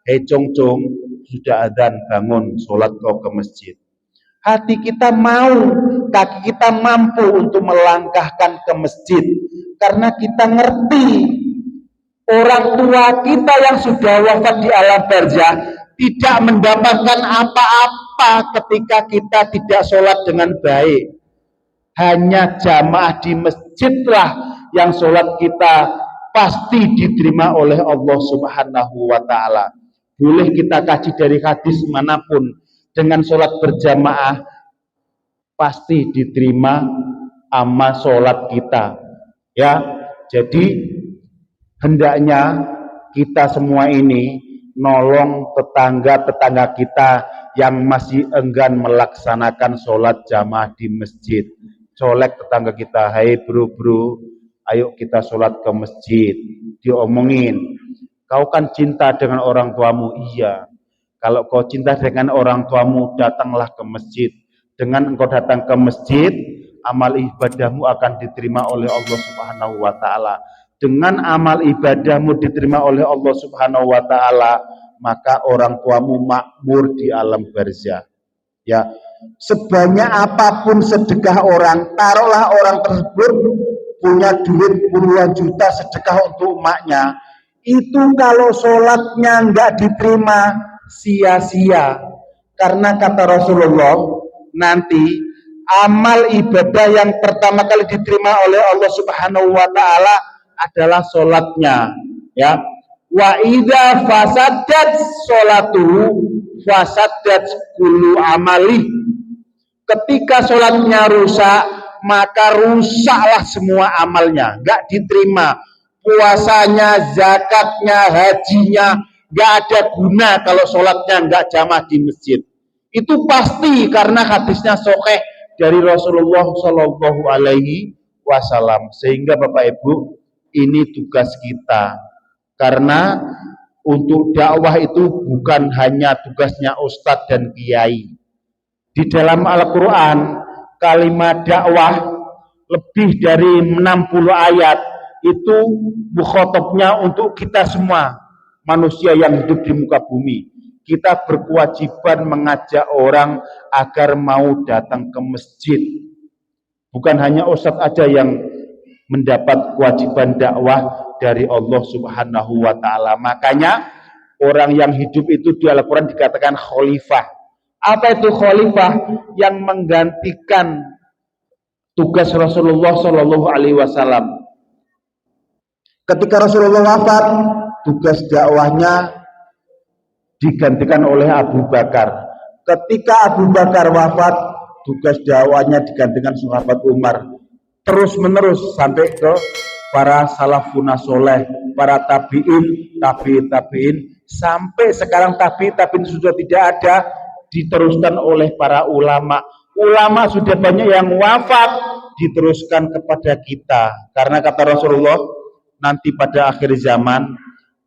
hei cong-cong, sudah adzan, bangun, sholat kau ke masjid. Hati kita mau, kaki kita mampu untuk melangkahkan ke masjid. Karena kita ngerti, orang tua kita yang sudah wafat di alam barzah tidak mendapatkan apa-apa apa ketika kita tidak sholat dengan baik? Hanya jamaah di masjidlah yang sholat kita pasti diterima oleh Allah Subhanahu wa ta'ala. Boleh kita kaji dari hadis manapun, dengan sholat berjamaah pasti diterima amal sholat kita. Ya, jadi hendaknya kita semua ini nolong tetangga-tetangga kita yang masih enggan melaksanakan sholat jamaah di masjid. Colek tetangga kita, hai bro, ayo kita sholat ke masjid. Diomongin, kau kan cinta dengan orang tuamu. Iya, kalau kau cinta dengan orang tuamu, datanglah ke masjid. Dengan engkau datang ke masjid, amal ibadahmu akan diterima oleh Allah Subhanahu wa ta'ala. Dengan amal ibadahmu diterima oleh Allah Subhanahu wa ta'ala, maka orang tuamu makmur di alam barzah. Ya, sebanyak apapun sedekah orang, taruhlah orang tersebut punya duit puluhan juta sedekah untuk emaknya, itu kalau sholatnya nggak diterima sia-sia. Karena kata Rasulullah, nanti amal ibadah yang pertama kali diterima oleh Allah Subhanahu wa ta'ala adalah sholatnya. Ya, wa idza fasadat sholatu fasadat kullu amali. Ketika sholatnya rusak, maka rusaklah semua amalnya, nggak diterima. Puasanya, zakatnya, hajinya, nggak ada guna kalau sholatnya nggak jamaah di masjid. Itu pasti, karena hadisnya sahih dari Rasulullah Shallallahu Alaihi Wasallam. Sehingga Bapak Ibu, ini tugas kita. Karena untuk dakwah itu bukan hanya tugasnya ustadz dan kiai. Di dalam Al-Quran, kalimat dakwah lebih dari 60 ayat itu mukhatabnya untuk kita semua manusia yang hidup di muka bumi. Kita berkewajiban mengajak orang agar mau datang ke masjid. Bukan hanya ustadz aja yang mendapat kewajiban dakwah dari Allah Subhanahu wa ta'ala. Makanya orang yang hidup itu di Al-Quran dikatakan khalifah. Apa itu khalifah? Yang menggantikan tugas Rasulullah Shallallahu Alaihi Wasallam. Ketika Rasulullah wafat, tugas dakwahnya digantikan oleh Abu Bakar. Ketika Abu Bakar wafat, tugas dakwahnya digantikan sahabat Umar. Terus menerus sampai ke para salafun soleh, para tabiin, tabiin, sampai sekarang tabiin sudah tidak ada, diteruskan oleh para ulama. Ulama sudah banyak yang wafat, diteruskan kepada kita. Karena kata Rasulullah, nanti pada akhir zaman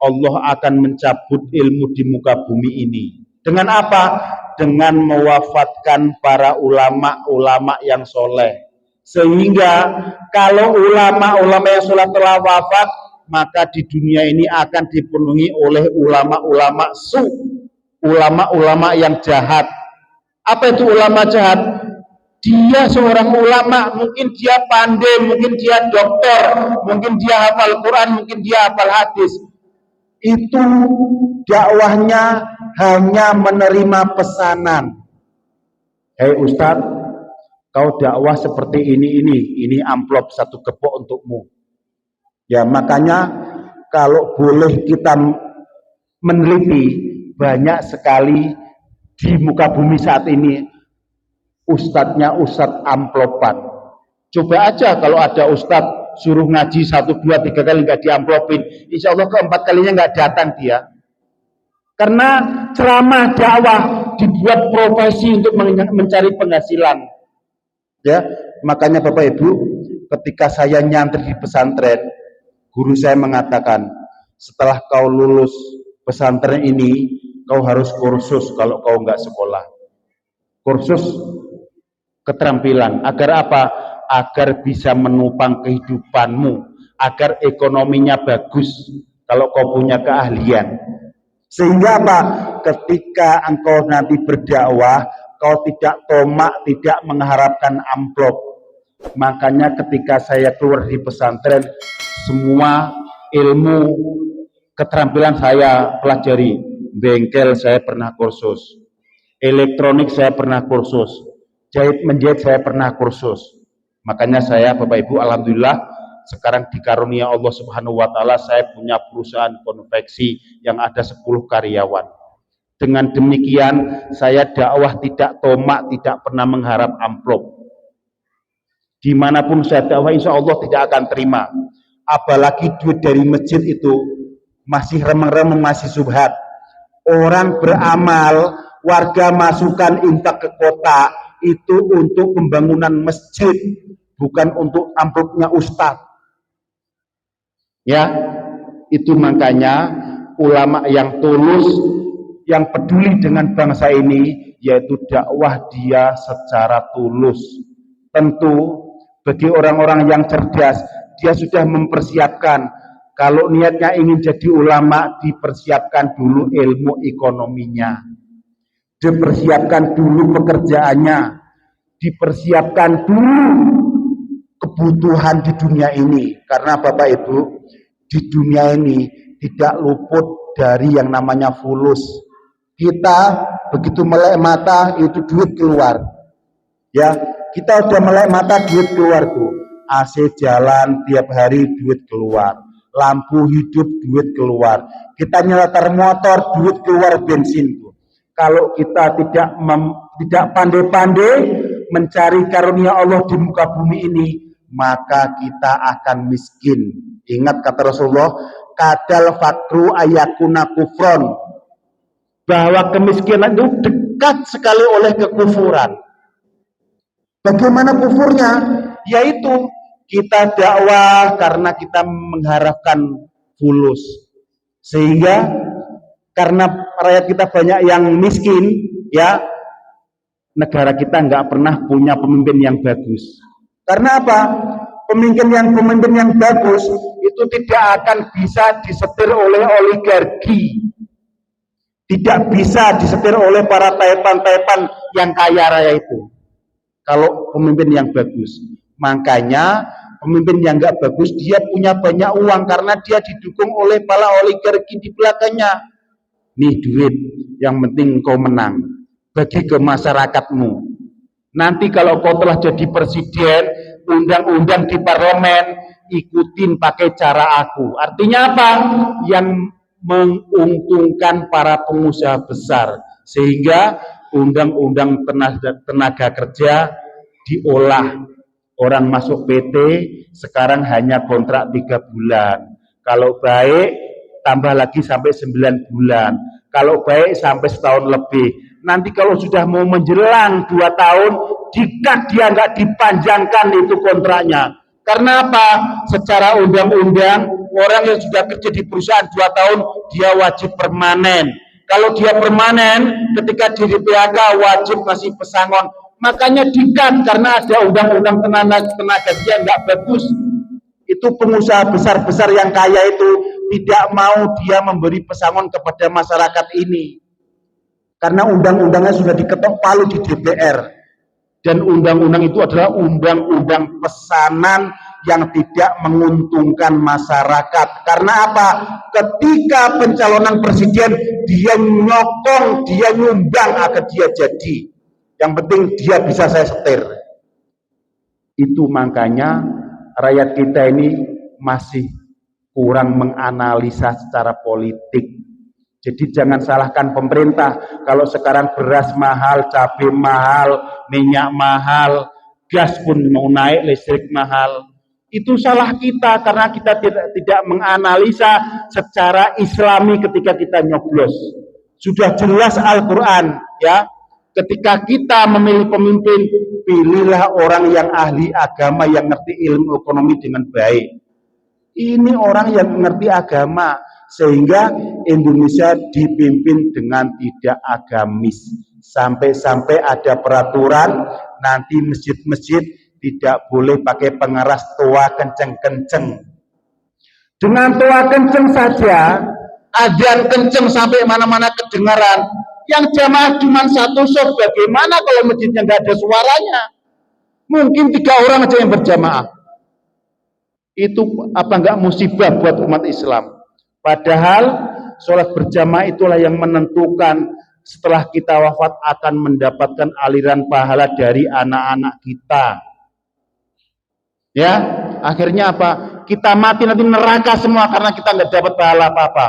Allah akan mencabut ilmu di muka bumi ini. Dengan apa? Dengan mewafatkan para ulama-ulama yang soleh. Sehingga kalau ulama-ulama yang soleh telah wafat, maka di dunia ini akan dipenuhi oleh ulama-ulama ulama-ulama yang jahat. Apa itu ulama jahat? Dia seorang ulama, mungkin dia pandai, mungkin dia dokter, mungkin dia hafal Quran, mungkin dia hafal hadis. Itu dakwahnya hanya menerima pesanan. Hei Ustadz, kau dakwah seperti ini amplop 1 gepok untukmu. Ya, makanya kalau boleh kita meneliti, banyak sekali di muka bumi saat ini ustadznya ustadz amplopan. Coba aja kalau ada ustadz suruh ngaji 1, 2, 3 kali nggak diamplopin, insya Allah keempat kalinya nggak datang dia. Karena ceramah dakwah dibuat profesi untuk mencari penghasilan. Ya, makanya Bapak Ibu, ketika saya nyantri di pesantren, guru saya mengatakan, setelah kau lulus pesantren ini, kau harus kursus kalau kau nggak sekolah. Kursus keterampilan. Agar apa? Agar bisa menopang kehidupanmu. Agar ekonominya bagus kalau kau punya keahlian. Sehingga apa? Ketika engkau nanti berdakwah, kau tidak tomak, tidak mengharapkan amplop. Makanya ketika saya keluar di pesantren, semua ilmu keterampilan saya pelajari. Bengkel saya pernah kursus, elektronik saya pernah kursus, jahit menjahit saya pernah kursus. Makanya saya Bapak Ibu alhamdulillah sekarang dikarunia Allah Subhanahu wa taala saya punya perusahaan konveksi yang ada 10 karyawan. Dengan demikian saya dakwah tidak tomak, tidak pernah mengharap amplop. Dimanapun saya dakwah insya Allah tidak akan terima. Apalagi duit dari masjid itu masih remeng-remeng, masih subhat. Orang beramal, warga masukkan infak ke kota itu untuk pembangunan masjid, bukan untuk amplopnya ustadz. Ya, itu makanya ulama yang tulus, yang peduli dengan bangsa ini, yaitu dakwah dia secara tulus. Tentu bagi orang-orang yang cerdas, dia sudah mempersiapkan. Kalau niatnya ingin jadi ulama, dipersiapkan dulu ilmu ekonominya, dipersiapkan dulu pekerjaannya, dipersiapkan dulu kebutuhan di dunia ini. Karena Bapak Ibu, di dunia ini tidak luput dari yang namanya fulus. Kita begitu melek mata itu duit keluar. Ya, kita udah melek mata duit keluar tuh. AC jalan tiap hari duit keluar. Lampu hidup duit keluar. Kita nyalatar motor duit keluar bensin tuh. Kalau kita tidak pandai-pandai mencari karunia Allah di muka bumi ini, maka kita akan miskin. Ingat kata Rasulullah, kadal fakru ayakuna kufron, bahwa kemiskinan itu dekat sekali oleh kekufuran. Bagaimana kufurnya? Yaitu kita dakwah karena kita mengharapkan fulus, sehingga karena rakyat kita banyak yang miskin, ya negara kita nggak pernah punya pemimpin yang bagus. Karena apa? Pemimpin yang bagus itu tidak akan bisa disetir oleh oligarki, tidak bisa disetir oleh para taipan-taipan yang kaya raya itu. Kalau pemimpin yang bagus, makanya pemimpin yang nggak bagus dia punya banyak uang karena dia didukung oleh para oligarki di belakangnya. Nih duit, yang penting kau menang, bagi ke masyarakatmu. Nanti kalau kau telah jadi presiden, undang-undang di parlemen, ikutin pakai cara aku. Artinya apa? Yang menguntungkan para pengusaha besar, sehingga undang-undang tenaga kerja diolah. Orang masuk PT sekarang hanya kontrak 3 bulan. Kalau baik tambah lagi sampai 9 bulan. Kalau baik sampai setahun lebih. Nanti kalau sudah mau menjelang 2 tahun, jika dia nggak dipanjangkan itu kontraknya. Karena apa? Secara undang-undang orang yang sudah kerja di perusahaan 2 tahun dia wajib permanen. Kalau dia permanen, ketika di PHK wajib ngasih pesangon. Makanya dikat karena ada undang-undang tenaga kerja nggak bagus. Itu pengusaha besar-besar yang kaya itu tidak mau dia memberi pesangon kepada masyarakat ini. Karena undang-undangnya sudah diketok palu di DPR. Dan undang-undang itu adalah undang-undang pesanan yang tidak menguntungkan masyarakat. Karena apa? Ketika pencalonan presiden, dia nyokong, dia nyumbang agar dia jadi. Yang penting dia bisa saya setir. Itu makanya rakyat kita ini masih kurang menganalisa secara politik. Jadi jangan salahkan pemerintah. Kalau sekarang beras mahal, cabai mahal, minyak mahal, gas pun mau naik, listrik mahal. Itu salah kita karena kita tidak menganalisa secara islami ketika kita nyoblos. Sudah jelas Al-Quran, ya. Ketika kita memilih pemimpin, pilihlah orang yang ahli agama, yang ngerti ilmu ekonomi dengan baik. Ini orang yang mengerti agama, sehingga Indonesia dipimpin dengan tidak agamis. Sampai-sampai ada peraturan, nanti masjid-masjid tidak boleh pakai pengeras toa kenceng-kenceng. Dengan toa kenceng saja, adzan kenceng sampai mana-mana kedengaran. Yang jamaah cuma satu sof, bagaimana kalau masjidnya nggak ada suaranya? Mungkin 3 orang aja yang berjamaah. Itu apa enggak musibah buat umat Islam? Padahal sholat berjamaah itulah yang menentukan setelah kita wafat akan mendapatkan aliran pahala dari anak-anak kita. Ya, akhirnya apa? Kita mati nanti neraka semua karena kita nggak dapat pahala apa-apa.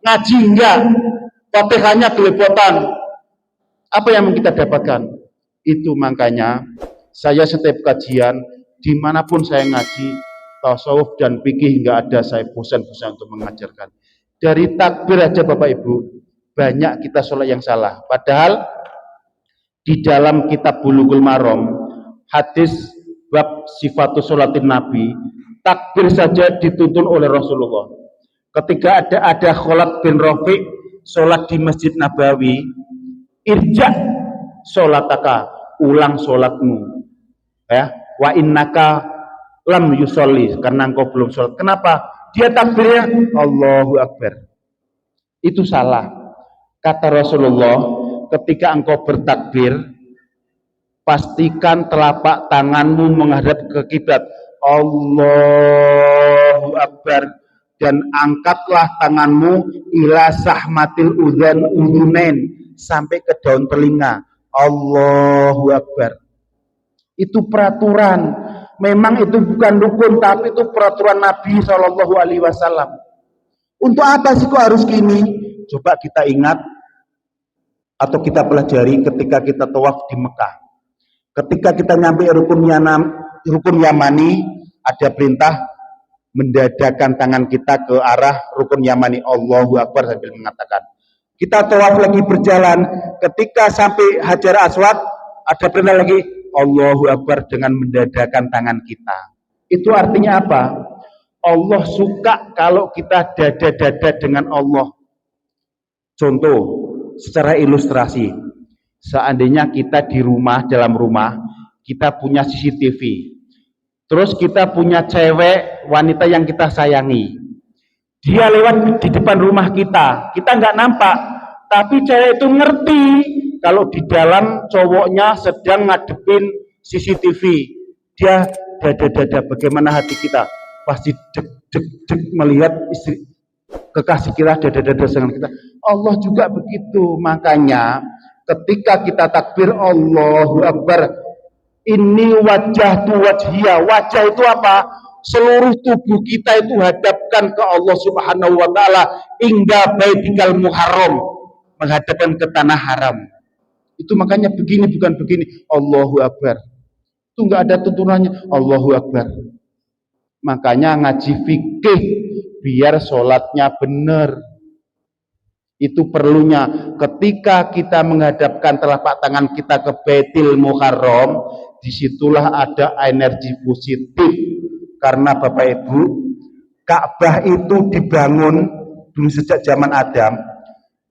Ngaji enggak, Fatihahnya gelepotan. Apa yang kita dapatkan? Itu makanya saya setiap kajian, dimanapun saya ngaji, tasawuf dan fikih nggak ada saya bosan-bosan untuk mengajarkan. Dari takbir aja Bapak Ibu, banyak kita sholat yang salah. Padahal di dalam kitab Bulughul Maram, hadis bab sifatus sholatin Nabi, takbir saja dituntun oleh Rasulullah. Ketika ada Khalid bin Rafi' sholat di Masjid Nabawi, irja sholataka, ulang sholatmu. Ya, wa innaka lam yusolli, karena engkau belum sholat. Kenapa? Dia takbirnya Allahu Akbar. Itu salah. Kata Rasulullah, ketika engkau bertakbir, pastikan telapak tanganmu menghadap ke kiblat. Allahu Akbar. Dan angkatlah tanganmu ila sahmatil udunain, sampai ke daun telinga. Allahu Akbar. Itu peraturan. Memang itu bukan rukun, tapi itu peraturan Nabi Shallallahu Alaihi Wasallam. Untuk apa sih kok harus gini? Coba kita ingat atau kita pelajari ketika kita tawaf di Mekah. Ketika kita nyampe rukun Yamani, ada perintah mendadakkan tangan kita ke arah rukun Yamani. Allahu Akbar sambil mengatakan. Kita tawaf lagi berjalan, ketika sampai Hajar Aswad, ada perintah lagi Allahu Akbar dengan mendadakkan tangan kita. Itu artinya apa? Allah suka kalau kita dada-dada dengan Allah. Contoh, secara ilustrasi, seandainya kita di rumah, dalam rumah, kita punya CCTV. Terus kita punya cewek, wanita yang kita sayangi. Dia lewat di depan rumah kita nggak nampak, tapi cewek itu ngerti kalau di dalam cowoknya sedang ngadepin CCTV. Dia dada-dada, bagaimana hati kita? Pasti deg-deg melihat istri kekasih kita dada-dada dengan kita. Allah juga begitu. Makanya ketika kita takbir Allahu Akbar, ini wajah tu wajhiyah. Wajah itu apa? Seluruh tubuh kita itu hadapkan ke Allah Subhanahu wa taala, hingga baitikal muharram, menghadapkan ke tanah haram. Itu makanya begini bukan begini. Allahu Akbar. Itu enggak ada tuntunannya. Allahu Akbar. Makanya ngaji fikih biar sholatnya benar. Itu perlunya. Ketika kita menghadapkan telapak tangan kita ke Baitul Muharram, disitulah ada energi positif. Karena Bapak Ibu, Ka'bah itu dibangun dulu sejak zaman Adam.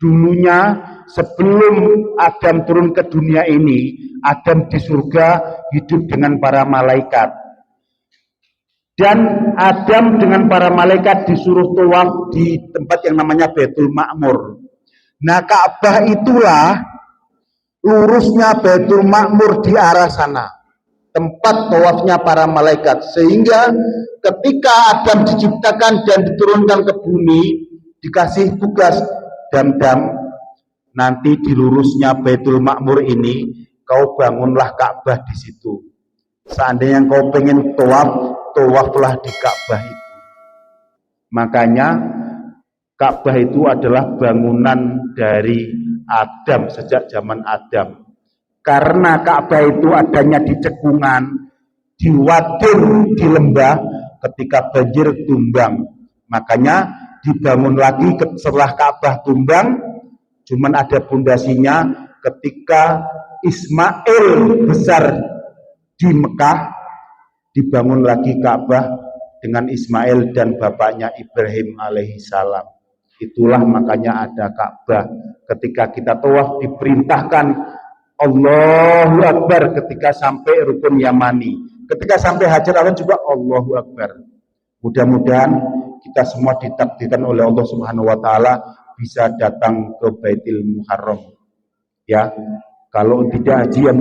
Dulunya sebelum Adam turun ke dunia ini, Adam di surga hidup dengan para malaikat. Dan Adam dengan para malaikat disuruh tawaf di tempat yang namanya Baitul Ma'mur. Nah, Ka'bah itulah lurusnya Baitul Ma'mur di arah sana, tempat tawafnya para malaikat. Sehingga ketika Adam diciptakan dan diturunkan ke bumi, dikasih tugas, dam-dam, nanti di lurusnya Baitul Ma'mur ini kau bangunlah Ka'bah di situ. Seandainya kau pengen tawaflah di Ka'bah itu. Makanya Ka'bah itu adalah bangunan dari Adam sejak zaman Adam. Karena Ka'bah itu adanya di cekungan, di wadir, di lembah, ketika banjir tumbang. Makanya dibangun lagi setelah Ka'bah tumbang, cuman ada pondasinya ketika Ismail besar di Mekah, dibangun lagi Ka'bah dengan Ismail dan bapaknya Ibrahim alaihissalam. Itulah makanya ada Ka'bah. Ketika kita tawaf diperintahkan Allahu Akbar ketika sampai rukun Yamani. Ketika sampai Hajar Aswad juga Allahu Akbar. Mudah-mudahan kita semua ditakdirkan oleh Allah Subhanahu wa taala bisa datang ke Baitul Muharram. Ya, kalau tidak haji yang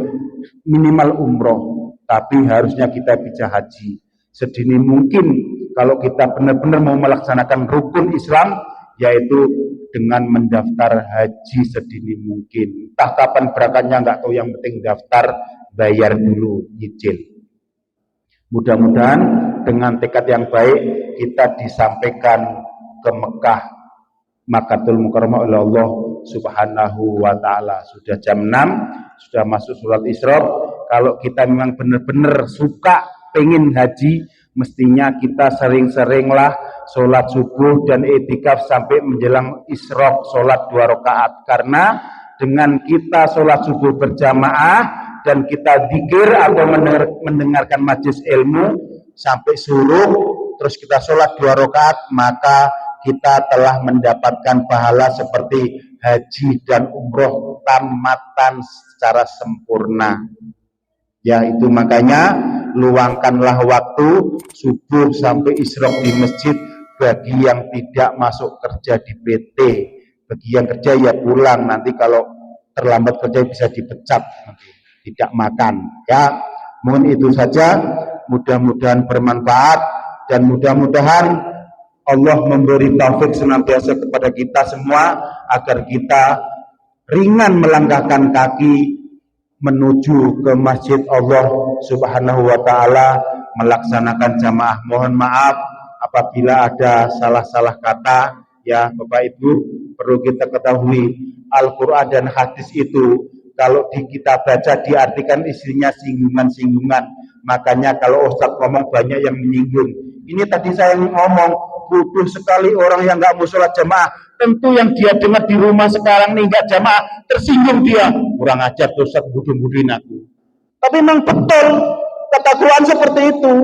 minimal umroh, tapi harusnya kita bisa haji sedini mungkin. Kalau kita benar-benar mau melaksanakan rukun Islam, yaitu dengan mendaftar haji sedini mungkin. Entah kapan berangkatnya nggak tahu, yang penting daftar, bayar dulu, nyicil. Mudah-mudahan dengan tekad yang baik kita disampaikan ke Mekah, Makkatul Mukarramah oleh Allah Subhanahu wa taala. Sudah jam 6, sudah masuk sholat Isra. Kalau kita memang benar-benar suka pengen haji, mestinya kita sering-seringlah sholat subuh dan i'tikaf sampai menjelang Isra, sholat 2 rakaat. Karena dengan kita sholat subuh berjamaah dan kita zikir atau mendengarkan majelis ilmu sampai suruh, terus kita sholat 2 rakaat, maka kita telah mendapatkan pahala seperti haji dan umroh tamatan secara sempurna. Ya, itu makanya luangkanlah waktu subuh sampai isyraq di masjid bagi yang tidak masuk kerja di PT. Bagi yang kerja ya pulang, nanti kalau terlambat kerja bisa dipecat, tidak makan. Ya, mungkin itu saja. Mudah-mudahan bermanfaat dan mudah-mudahan Allah memberi taufik senantiasa kepada kita semua agar kita ringan melangkahkan kaki menuju ke masjid Allah Subhanahu wa taala melaksanakan jamaah. Mohon maaf apabila ada salah-salah kata, ya Bapak Ibu. Perlu kita ketahui Al-Qur'an dan hadis itu kalau kita baca diartikan isinya singgungan-singgungan. Makanya kalau Ustadz ngomong banyak yang menyinggung. Ini tadi saya ngomong, bodoh sekali orang yang nggak mau sholat jamaah. Tentu yang dia dengar di rumah sekarang nih nggak jamaah, tersinggung dia. Kurang ajar tuh Ustaz, bodoh-bodohin aku. Tapi memang betul kata Quran seperti itu.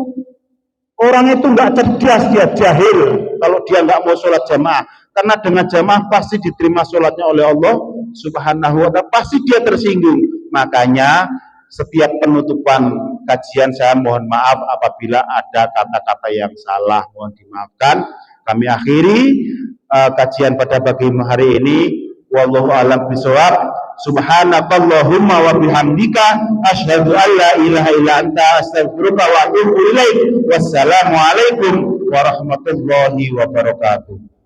Orang itu nggak cerdas, dia jahil kalau dia nggak mau sholat jamaah. Karena dengan jamaah pasti diterima sholatnya oleh Allah Subhanahu wa ta'ala, pasti dia tersinggung. Makanya setiap penutupan kajian saya mohon maaf apabila ada kata-kata yang salah, mohon dimaafkan. Kami akhiri kajian pada pagi hari ini. Wallahu a'lam bishawab. Subhanakallahumma wa bihamdika asyhadu an la ilaha illa anta astaghfiruka wa atubu ilaik. Wassalamu alaikum warahmatullahi wabarakatuh.